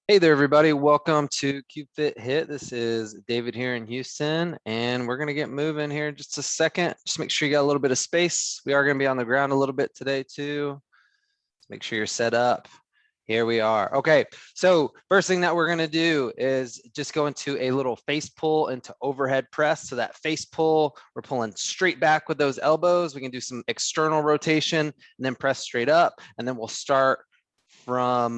Hey there, everybody. Welcome to QFit HIIT. This is David here in Houston, and we're going to get moving here in just a second. Just make sure you got a little bit of space. We are going to be on the ground a little bit today, too. Just make sure you're set up. Here we are. Okay, so first thing that we're going to do is just go into a little face pull into overhead press. So that face pull, we're pulling straight back with those elbows. We can do some external rotation and then press straight up, and then we'll start from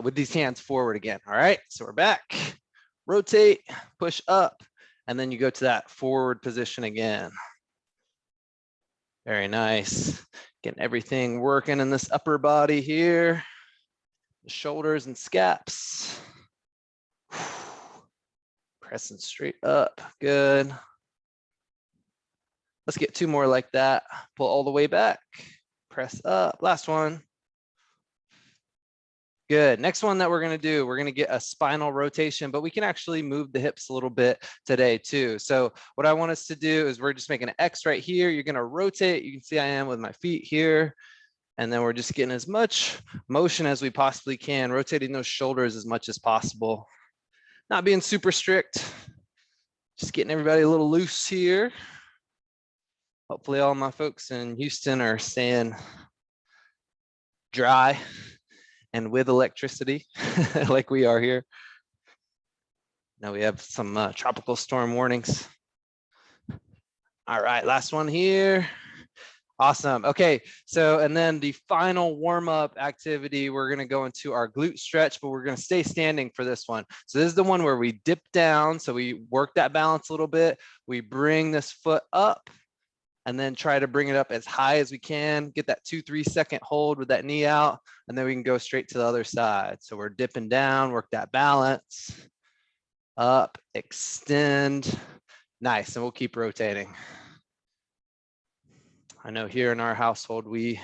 with these hands forward again. All right, so we're back, rotate, push up, and then you go to that forward position again. Very nice. Getting everything working in this upper body here, the shoulders and scaps. Pressing straight up, good. Let's get two more like that. Pull all the way back, press up, last one. Good. Next one that we're going to do, we're going to get a spinal rotation, but we can actually move the hips a little bit today too. So what I want us to do is we're just making an X right here. You're going to rotate. You can see I am with my feet here. And then we're just getting as much motion as we possibly can, rotating those shoulders as much as possible. Not being super strict, just getting everybody a little loose here. Hopefully all my folks in Houston are staying dry and with electricity like we are here. Now we have some tropical storm warnings. All right, last one here. Awesome. Okay, so and then the final warm-up activity, we're going to go into our glute stretch, but we're going to stay standing for this one. So this is the one where we dip down. So we work that balance a little bit. We bring this foot up and then try to bring it up as high as we can. Get that 2-3 second hold with that knee out, and then we can go straight to the other side. So we're dipping down, work that balance, up, extend. Nice, and we'll keep rotating. I know here in our household, we're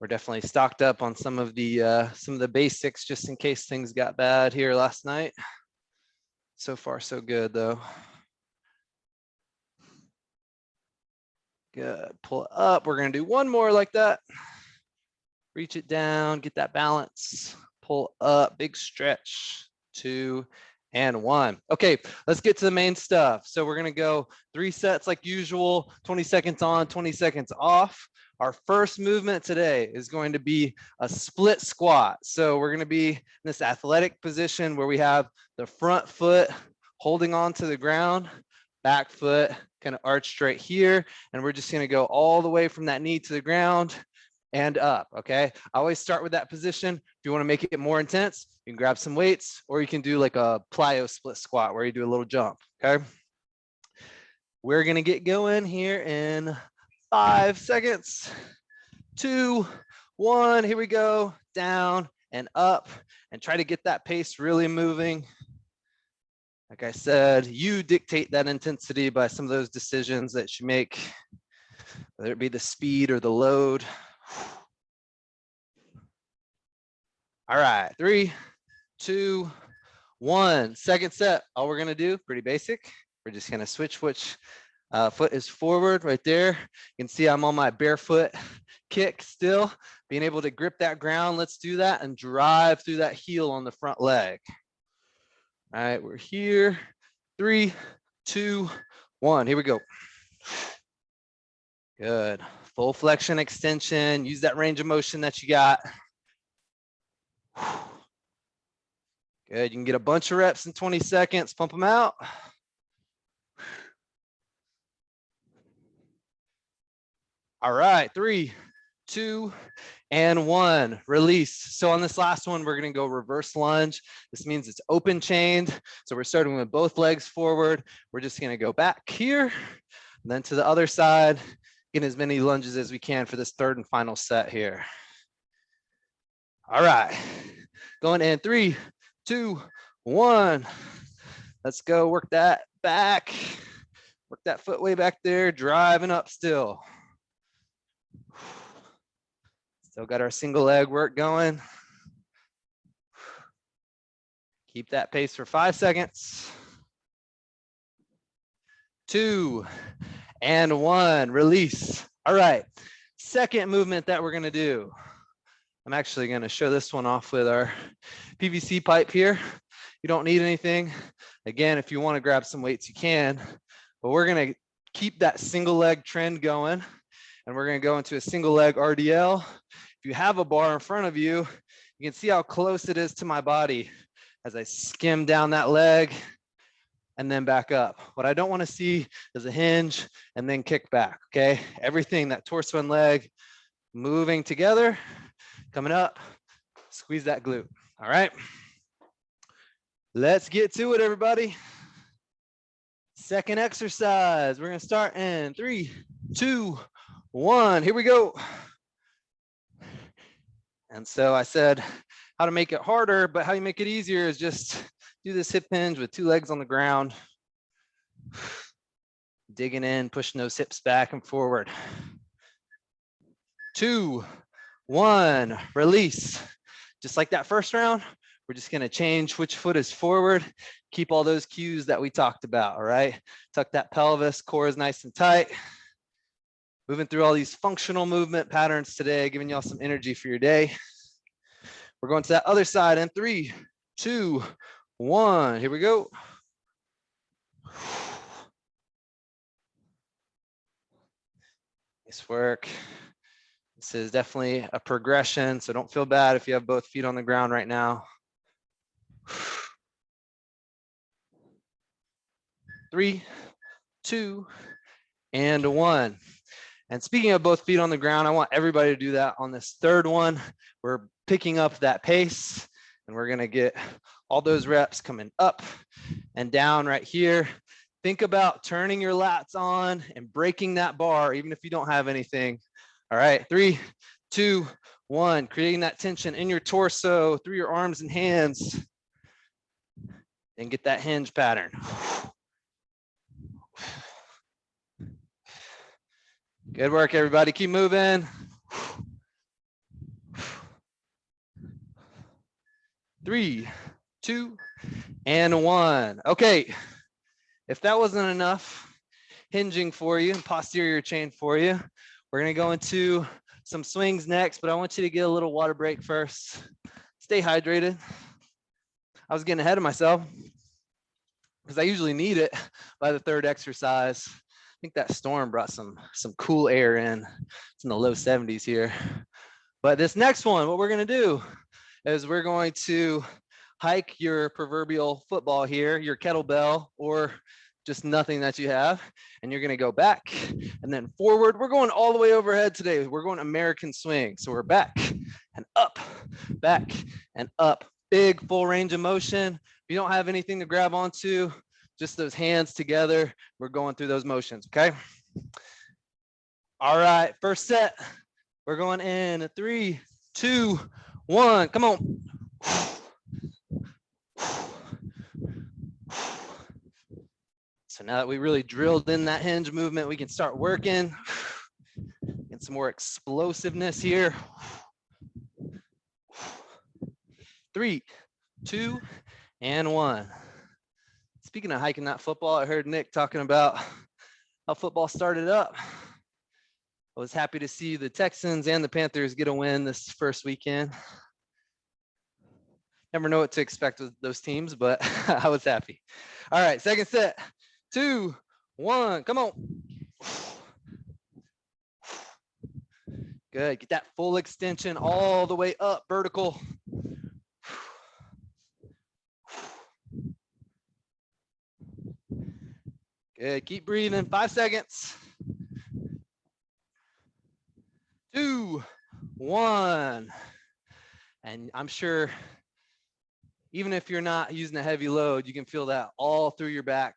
definitely stocked up on some of the basics just in case things got bad here last night. So far, so good though. Good, pull it up. We're gonna do one more like that. Reach it down, get that balance, pull up, big stretch, 2 and 1. Okay, let's get to the main stuff. So we're gonna go 3 sets like usual, 20 seconds on, 20 seconds off. Our first movement today is going to be a split squat. So we're gonna be in this athletic position where we have the front foot holding on to the ground, back foot kind of arched right here. And we're just gonna go all the way from that knee to the ground and up, okay? I always start with that position. If you wanna make it more intense, you can grab some weights, or you can do like a plyo split squat where you do a little jump, okay? We're gonna get going here in 5 seconds. 2, 1, here we go. Down and up, and try to get that pace really moving. Like I said, you dictate that intensity by some of those decisions that you make, whether it be the speed or the load. All right, 3, 2, 1. Second set. All we're gonna do, pretty basic. We're just gonna switch which foot is forward right there. You can see I'm on my barefoot kick still, being able to grip that ground. Let's do that and drive through that heel on the front leg. All right, we're here. 3, 2, 1. Here we go. Good. Full flexion extension. Use that range of motion that you got. Good. You can get a bunch of reps in 20 seconds. Pump them out. All right. 3, 2, and 1. Release. So on this last one, we're going to go reverse lunge. This means it's open chained. So we're starting with both legs forward. We're just going to go back here, and then to the other side, get as many lunges as we can for this third and final set here. All right. Going in 3, 2, 1. Let's go work that back. Work that foot way back there, driving up still. Still got our single leg work going. Keep that pace for 5 seconds. 2 and 1, release. All right, second movement that we're gonna do. I'm actually going to show this one off with our PVC pipe here. You don't need anything. Again, if you want to grab some weights, you can, but we're going to keep that single leg trend going, and we're going to go into a single leg RDL. If you have a bar in front of you, you can see how close it is to my body as I skim down that leg and then back up. What I don't want to see is a hinge and then kick back, okay? Everything, that torso and leg moving together, coming up, squeeze that glute, all right? Let's get to it, everybody. Second exercise, we're gonna start in 3, 2, 1, here we go. And so I said how to make it harder, but how you make it easier is just do this hip hinge with 2 legs on the ground. Digging in, pushing those hips back and forward. 2, 1, release. Just like that first round, we're just gonna change which foot is forward. Keep all those cues that we talked about, all right? Tuck that pelvis, core is nice and tight. Moving through all these functional movement patterns today, giving y'all some energy for your day. We're going to that other side in 3, 2, 1, here we go. Nice work. This is definitely a progression, so don't feel bad if you have both feet on the ground right now. 3, 2, and 1. And speaking of both feet on the ground, I want everybody to do that on this third one. We're picking up that pace, and we're gonna get all those reps coming up and down right here. Think about turning your lats on and breaking that bar, even if you don't have anything. All right, 3, 2, 1, creating that tension in your torso, through your arms and hands, and get that hinge pattern. Good work, everybody. Keep moving. 3, 2, and 1. Okay, if that wasn't enough hinging for you and posterior chain for you, we're gonna go into some swings next, but I want you to get a little water break first. Stay hydrated. I was getting ahead of myself because I usually need it by the third exercise. I think that storm brought some cool air in. It's in the low 70s here. But this next one, what we're gonna do is we're going to hike your proverbial football here, your kettlebell, or just nothing that you have, and you're gonna go back and then forward. We're going all the way overhead today. We're going American swing. So we're back and up, back and up. Big full range of motion. If you don't have anything to grab onto, just those hands together, we're going through those motions, okay? All right, first set. We're going in 3, 2, 1, come on. So now that we really drilled in that hinge movement, we can start working. Get some more explosiveness here. 3, 2, and 1. Speaking of hiking that football, I heard Nick talking about how football started up. I was happy to see the Texans and the Panthers get a win this first weekend. Never know what to expect with those teams, but I was happy. All right, second set. 2, 1, come on. Good, get that full extension all the way up, vertical. Good, keep breathing, 5 seconds. 2, 1. And I'm sure even if you're not using a heavy load, you can feel that all through your back,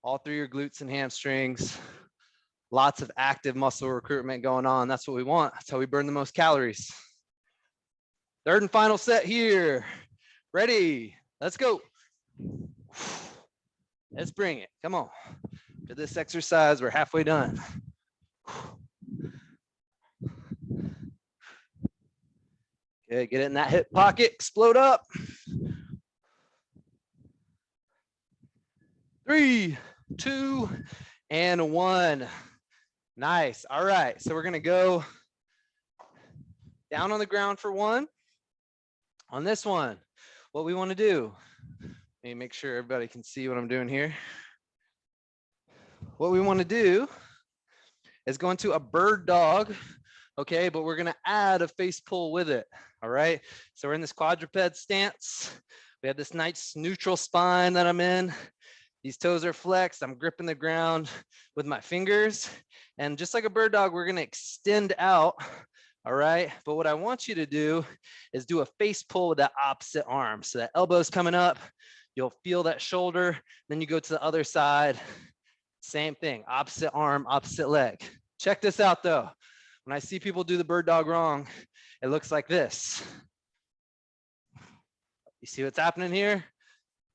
all through your glutes and hamstrings. Lots of active muscle recruitment going on. That's what we want. That's how we burn the most calories. Third and final set here. Ready? Let's go. Let's bring it. Come on. To this exercise, we're halfway done. Good, get it in that hip pocket, explode up. 3, 2, and 1. Nice. All right, so we're gonna go Down on the ground for 1. On this one, what we want to do, let me make sure everybody can see what I'm doing here. What we want to do is go into a bird dog, okay, but we're going to add a face pull with it. All right, so we're in this quadruped stance. We have this nice neutral spine that I'm in. These toes are flexed. I'm gripping the ground with my fingers. And just like a bird dog, we're going to extend out. All right, but what I want you to do is do a face pull with that opposite arm. So that elbow's coming up, you'll feel that shoulder, then you go to the other side. Same thing, opposite arm, opposite leg. Check this out though. When I see people do the bird dog wrong, it looks like this. You see what's happening here?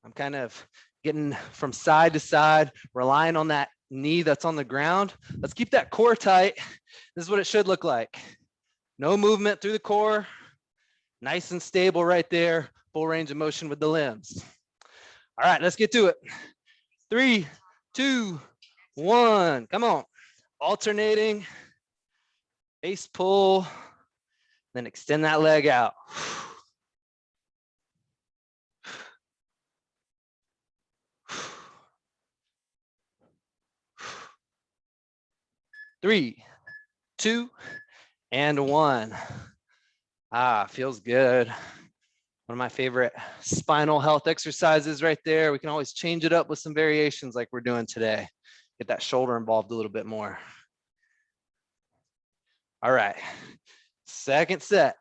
I'm kind of getting from side to side, relying on that knee that's on the ground. Let's keep that core tight. This is what it should look like. No movement through the core, nice and stable right there, full range of motion with the limbs. All right, let's get to it. 3, 2, 1, come on. Alternating, face pull, then extend that leg out. 3, 2, and 1. Ah, feels good. One of my favorite spinal health exercises right there. We can always change it up with some variations like we're doing today. Get that shoulder involved a little bit more. All right, second set.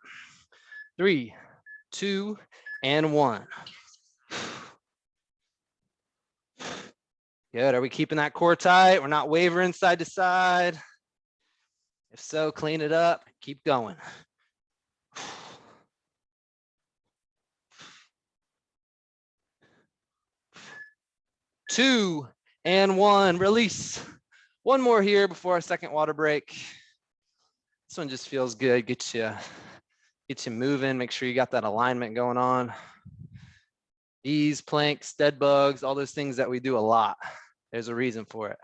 3, 2, and 1. Good, are we keeping that core tight? We're not wavering side to side. If so, clean it up, keep going. 2, and 1, release. One more here before our second water break. This one just feels good, get you moving, make sure you got that alignment going on. These planks, dead bugs, all those things that we do a lot. There's a reason for it.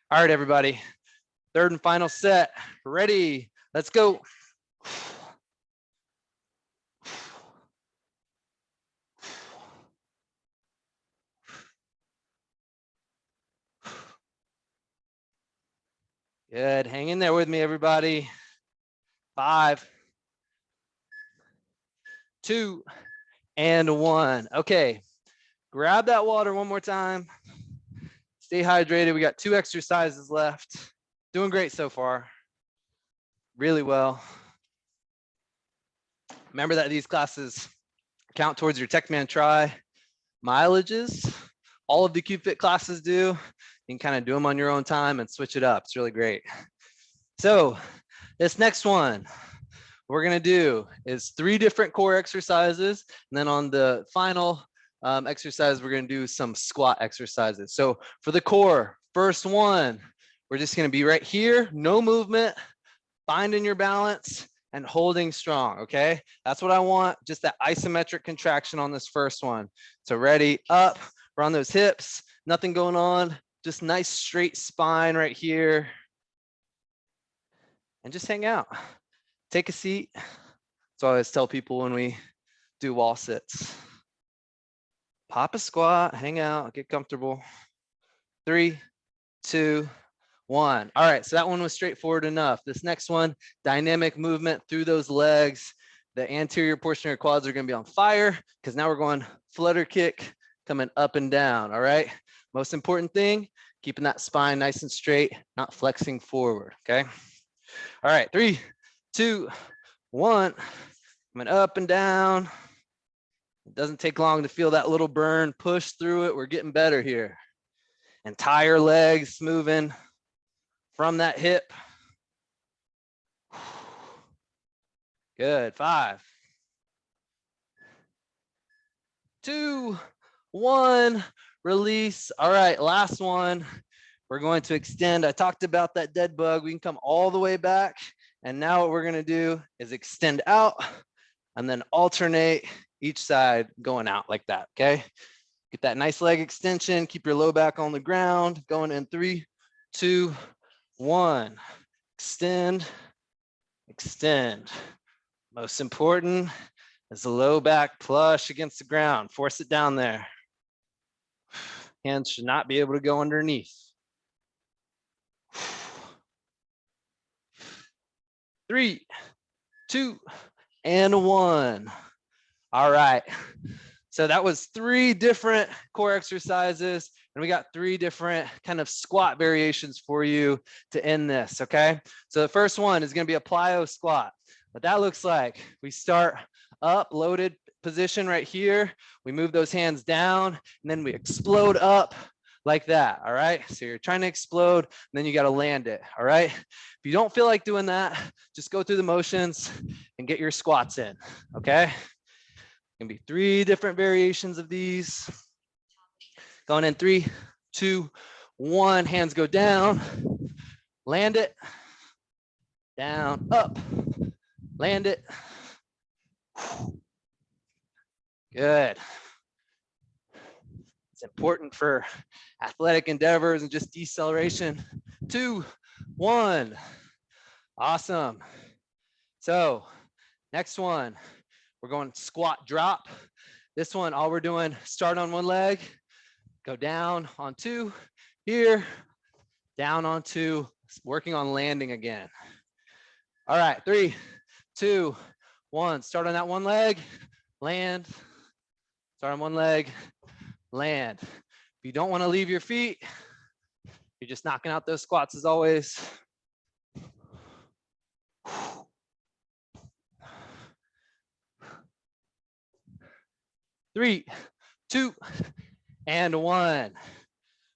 All right, everybody. Third and final set. Ready? Let's go. Good. Hang in there with me, everybody. 5, 2, and 1. Okay. Grab that water one more time. Stay hydrated. We got 2 exercises left. Doing great so far. Really well. Remember that these classes count towards your TechMan Try mileages. All of the QFit classes do. You can kind of do them on your own time and switch it up. It's really great. So this next one we're going to do is 3 different core exercises. And then on the final exercise, we're going to do some squat exercises. So for the core, first one, we're just going to be right here, no movement, finding your balance and holding strong. Okay, that's what I want. Just that isometric contraction on this first one. So ready, up, we're on those hips, nothing going on, just nice straight spine right here. And just hang out, take a seat. So I always tell people when we do wall sits, pop a squat, hang out, get comfortable. 3, 2, 1. All right, so that one was straightforward enough. This next one, dynamic movement through those legs. The anterior portion of your quads are going to be on fire because now we're going flutter kick, coming up and down. All right, most important thing, keeping that spine nice and straight, not flexing forward. Okay. All right, 3, 2, 1. Coming up and down. It doesn't take long to feel that little burn. Push through it. We're getting better here. Entire legs moving from that hip. Good. 5, 2, 1. Release. All right, last one. We're going to extend. I talked about that dead bug. We can come all the way back. And now what we're going to do is extend out and then alternate each side going out like that. Okay. Get that nice leg extension. Keep your low back on the ground. Going in 3, 2, 1. Extend, extend. Most important is the low back flush against the ground. Force it down there. Hands should not be able to go underneath. 3, 2, and 1. All right. So that was 3 different core exercises, and we got 3 different kind of squat variations for you to end this, okay? So the first one is gonna be a plyo squat. What that looks like, we start up, loaded position right here. We move those hands down, and then we explode up like that, all right? So you're trying to explode, and then you gotta land it, all right? If you don't feel like doing that, just go through the motions and get your squats in, okay? Gonna be 3 different variations of these. Going in 3, 2, 1. Hands go down, land it, down, up, land it. Good. It's important for athletic endeavors and just deceleration. 2, 1. Awesome. So next one, we're going squat drop. This one, all we're doing, start on one leg, go down on 2, here, down on 2, working on landing again. All right, 3, 2, 1. Start on that one leg, land. Start on one leg, land. If you don't want to leave your feet, you're just knocking out those squats as always. 3, 2, and 1.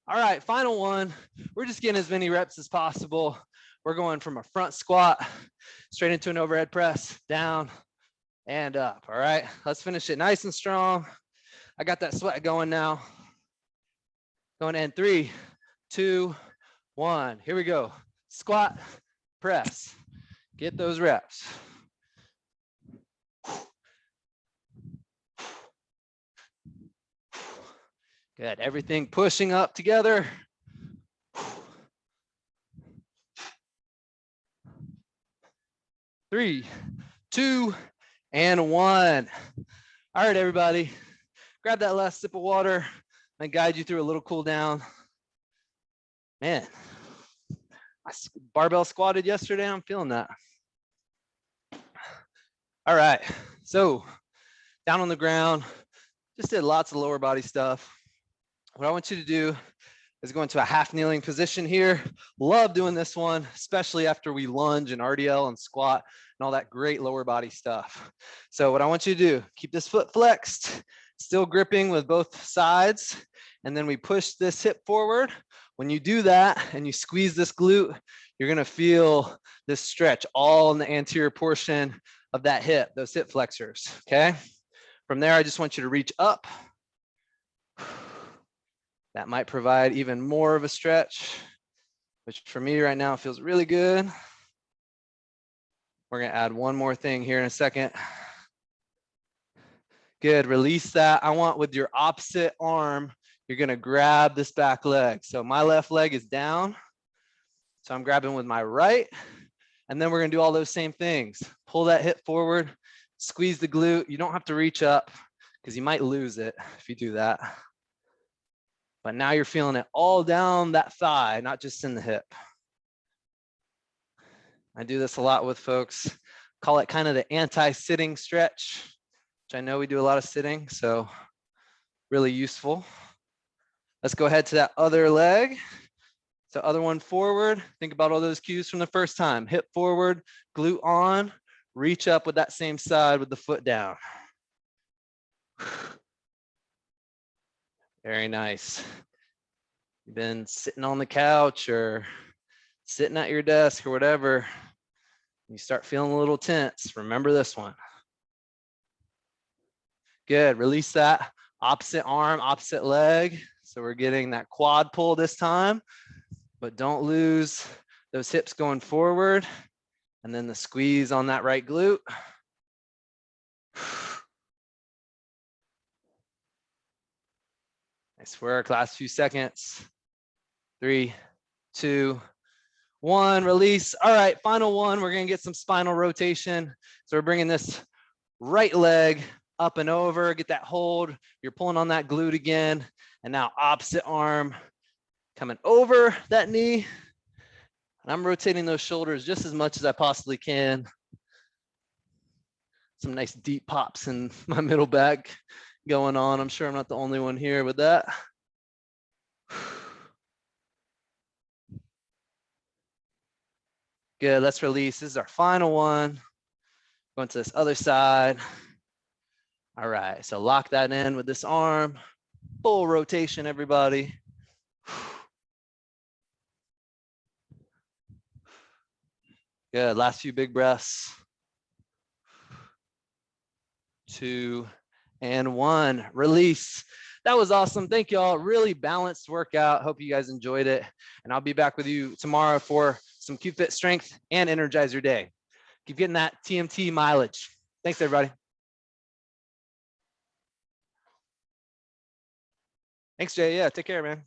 All right, final one. We're just getting as many reps as possible. We're going from a front squat straight into an overhead press, down and up. All right, let's finish it nice and strong. I got that sweat going now. Going in 3, 2, 1. Here we go. Squat, press. Get those reps. Good. Everything pushing up together. 3, 2, and 1. All right, everybody. Grab that last sip of water and guide you through a little cool down. Man, I barbell squatted yesterday. I'm feeling that. All right, so down on the ground, just did lots of lower body stuff. What I want you to do is go into a half kneeling position here. Love doing this one, especially after we lunge and RDL and squat and all that great lower body stuff. So what I want you to do, keep this foot flexed, still gripping with both sides, and then we push this hip forward. When you do that and you squeeze this glute, you're gonna feel this stretch all in the anterior portion of that hip, those hip flexors, okay? From there, I just want you to reach up. That might provide even more of a stretch, which for me right now feels really good. We're gonna add one more thing here in a second. Good, release that. I want with your opposite arm, you're gonna grab this back leg. So my left leg is down. So I'm grabbing with my right. And then we're gonna do all those same things. Pull that hip forward, squeeze the glute. You don't have to reach up because you might lose it if you do that. But now you're feeling it all down that thigh, not just in the hip. I do this a lot with folks. Call it kind of the anti-sitting stretch, which I know we do a lot of sitting, so really useful. Let's go ahead to that other leg. So other one forward. Think about all those cues from the first time. Hip forward, glute on, reach up with that same side with the foot down. Very nice. You've been sitting on the couch or sitting at your desk or whatever. You start feeling a little tense. Remember this one. Good. Release that opposite arm, opposite leg. So we're getting that quad pull this time, but don't lose those hips going forward. And then the squeeze on that right glute. Nice work. Last few seconds. 3, 2, 1, release. All right, final one. We're gonna get some spinal rotation. So we're bringing this right leg up and over, get that hold. You're pulling on that glute again. And now opposite arm coming over that knee. And I'm rotating those shoulders just as much as I possibly can. Some nice deep pops in my middle back going on. I'm sure I'm not the only one here with that. Good, let's release. This is our final one. Going to this other side. All right, so lock that in with this arm. Full rotation, everybody. Good, last few big breaths. 2 and 1, release. That was awesome. Thank you all. Really balanced workout. Hope you guys enjoyed it. And I'll be back with you tomorrow for some QFit strength and energize your day. Keep getting that TMT mileage. Thanks, everybody. Thanks, Jay. Yeah, take care, man.